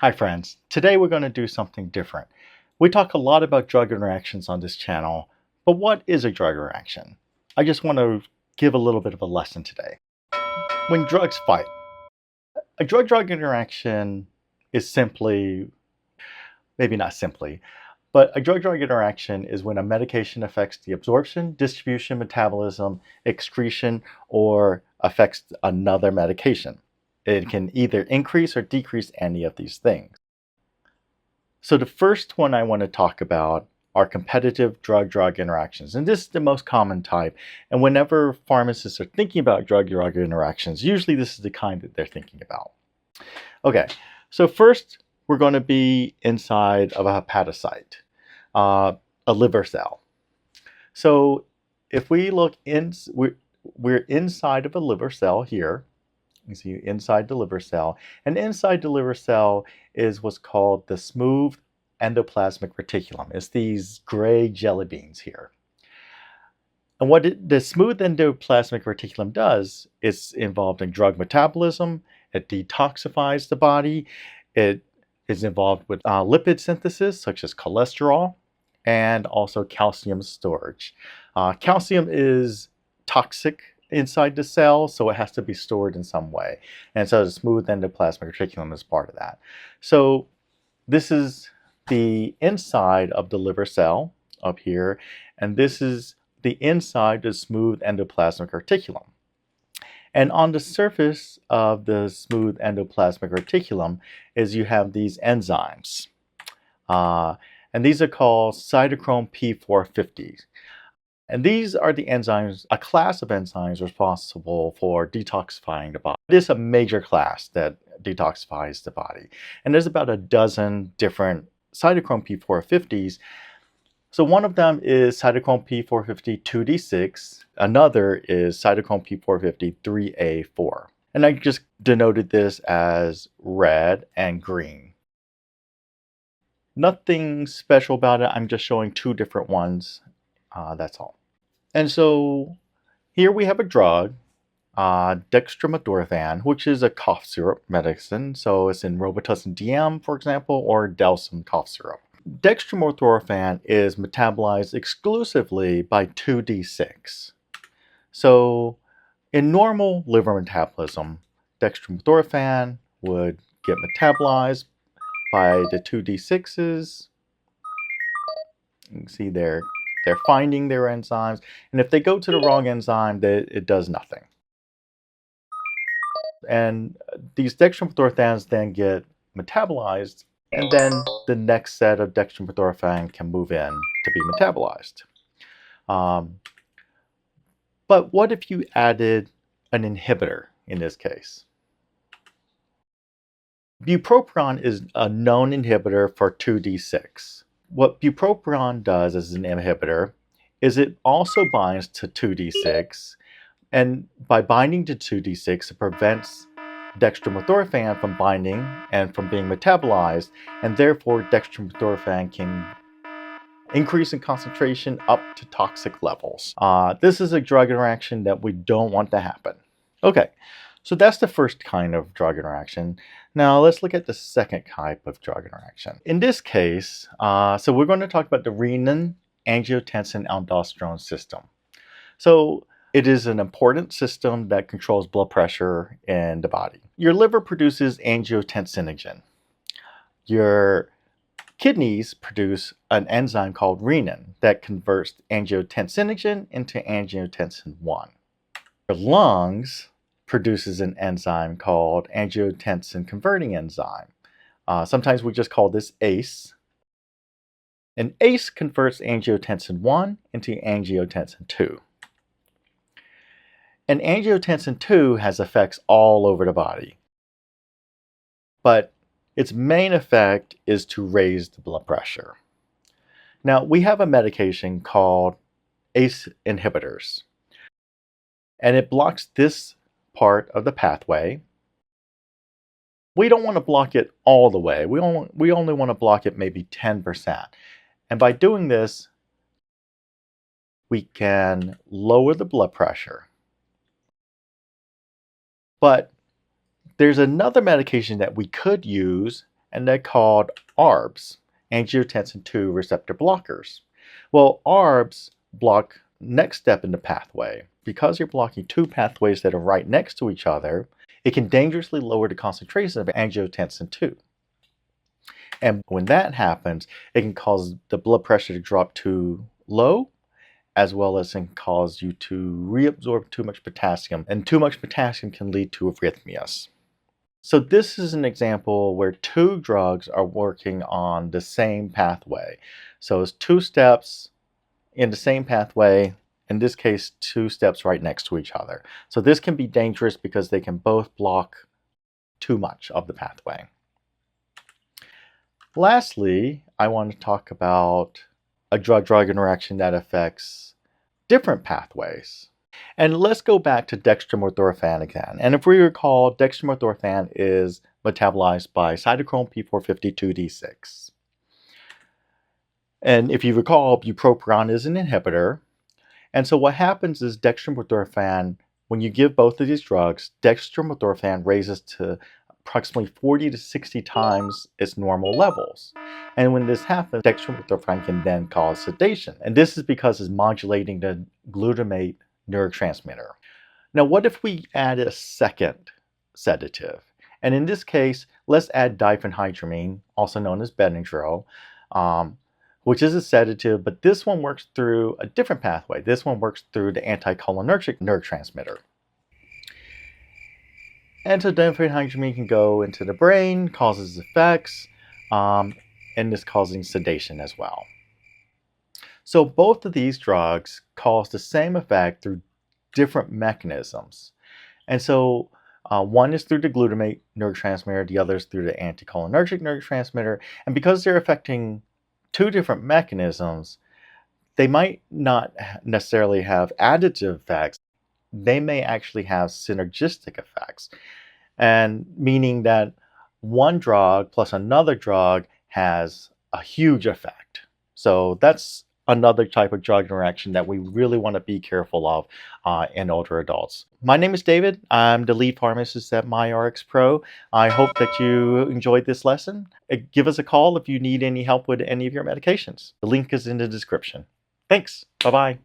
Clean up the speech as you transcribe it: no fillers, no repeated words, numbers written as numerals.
Hi friends, today we're going to do something different. We talk a lot about drug interactions on this channel, but what is a drug interaction? I just want to give a little bit of a lesson today. When drugs fight, a drug-drug interaction is simply, maybe not simply, but a drug-drug interaction is when a medication affects the absorption, distribution, metabolism, excretion, or affects another medication. It can either increase or decrease any of these things. So the first one I want to talk about are competitive drug-drug interactions. And this is the most common type. And whenever pharmacists are thinking about drug-drug interactions, usually this is the kind that they're thinking about. Okay, so first we're going to be inside of a hepatocyte, a liver cell. So if we look in, we're inside of a liver cell here. You see inside the liver cell. And inside the liver cell is what's called the smooth endoplasmic reticulum. It's these gray jelly beans here. And what the smooth endoplasmic reticulum does is involved in drug metabolism. It detoxifies the body. It is involved with lipid synthesis, such as cholesterol, and also calcium storage. Calcium is toxic inside the cell, so it has to be stored in some way. And so the smooth endoplasmic reticulum is part of that. So this is the inside of the liver cell up here, and this is the inside of the smooth endoplasmic reticulum. And on the surface of the smooth endoplasmic reticulum is you have these enzymes. And these are called cytochrome P450. And these are the enzymes, a class of enzymes responsible for detoxifying the body. It is a major class that detoxifies the body. And there's about a dozen different cytochrome P450s. So one of them is cytochrome P450 2D6. Another is cytochrome P450 3A4. And I just denoted this as red and green. Nothing special about it. I'm just showing two different ones. That's all. And so here we have a drug, dextromethorphan, which is a cough syrup medicine. So it's in Robitussin DM, for example, or Delsum cough syrup. Dextromethorphan is metabolized exclusively by 2D6. So in normal liver metabolism, dextromethorphan would get metabolized by the 2D6s. You can see they're finding their enzymes, and if they go to the wrong enzyme, it does nothing. And these dextromethorphans then get metabolized, and then the next set of dextromethorphan can move in to be metabolized. But what if you added an inhibitor in this case? Bupropion is a known inhibitor for 2D6. What bupropion does as an inhibitor is it also binds to 2D6, and by binding to 2D6, it prevents dextromethorphan from binding and from being metabolized, and therefore dextromethorphan can increase in concentration up to toxic levels. This is a drug interaction that we don't want to happen. Okay, so that's the first kind of drug interaction. Now let's look at the second type of drug interaction. In this case, so we're going to talk about the renin-angiotensin-aldosterone system. So it is an important system that controls blood pressure in the body. Your liver produces angiotensinogen. Your kidneys produce an enzyme called renin that converts angiotensinogen into angiotensin 1. Your lungs produces an enzyme called angiotensin converting enzyme. Sometimes we just call this ACE. And ACE converts angiotensin 1 into angiotensin 2. And angiotensin 2 has effects all over the body. But its main effect is to raise the blood pressure. Now, we have a medication called ACE inhibitors. And it blocks this part of the pathway. We don't want to block it all the way. We only want to block it maybe 10%. And by doing this, we can lower the blood pressure. But there's another medication that we could use and they're called ARBs, angiotensin II receptor blockers. Well, ARBs block next step in the pathway. Because you're blocking two pathways that are right next to each other, it can dangerously lower the concentration of angiotensin II. And when that happens, it can cause the blood pressure to drop too low, as well as can cause you to reabsorb too much potassium, and too much potassium can lead to arrhythmias. So this is an example where two drugs are working on the same pathway. So it's two steps in the same pathway, in this case, two steps right next to each other. So this can be dangerous because they can both block too much of the pathway. Lastly, I want to talk about a drug-drug interaction that affects different pathways. And let's go back to dextromethorphan again. And if we recall, dextromethorphan is metabolized by cytochrome P452D6. And if you recall, bupropion is an inhibitor. And so what happens is dextromethorphan, when you give both of these drugs, dextromethorphan raises to approximately 40 to 60 times its normal levels. And when this happens, dextromethorphan can then cause sedation. And this is because it's modulating the glutamate neurotransmitter. Now, what if we add a second sedative? And in this case, let's add diphenhydramine, also known as Benadryl, which is a sedative, but this one works through a different pathway. This one works through the anticholinergic neurotransmitter. And so diphenhydramine can go into the brain, causes effects, and is causing sedation as well. So both of these drugs cause the same effect through different mechanisms. And so one is through the glutamate neurotransmitter, the other is through the anticholinergic neurotransmitter. And because they're affecting two different mechanisms, they might not necessarily have additive effects. They may actually have synergistic effects, and meaning that one drug plus another drug has a huge effect. So that's another type of drug interaction that we really want to be careful of in older adults. My name is David. I'm the lead pharmacist at MyRxPro. I hope that you enjoyed this lesson. Give us a call if you need any help with any of your medications. The link is in the description. Thanks. Bye-bye.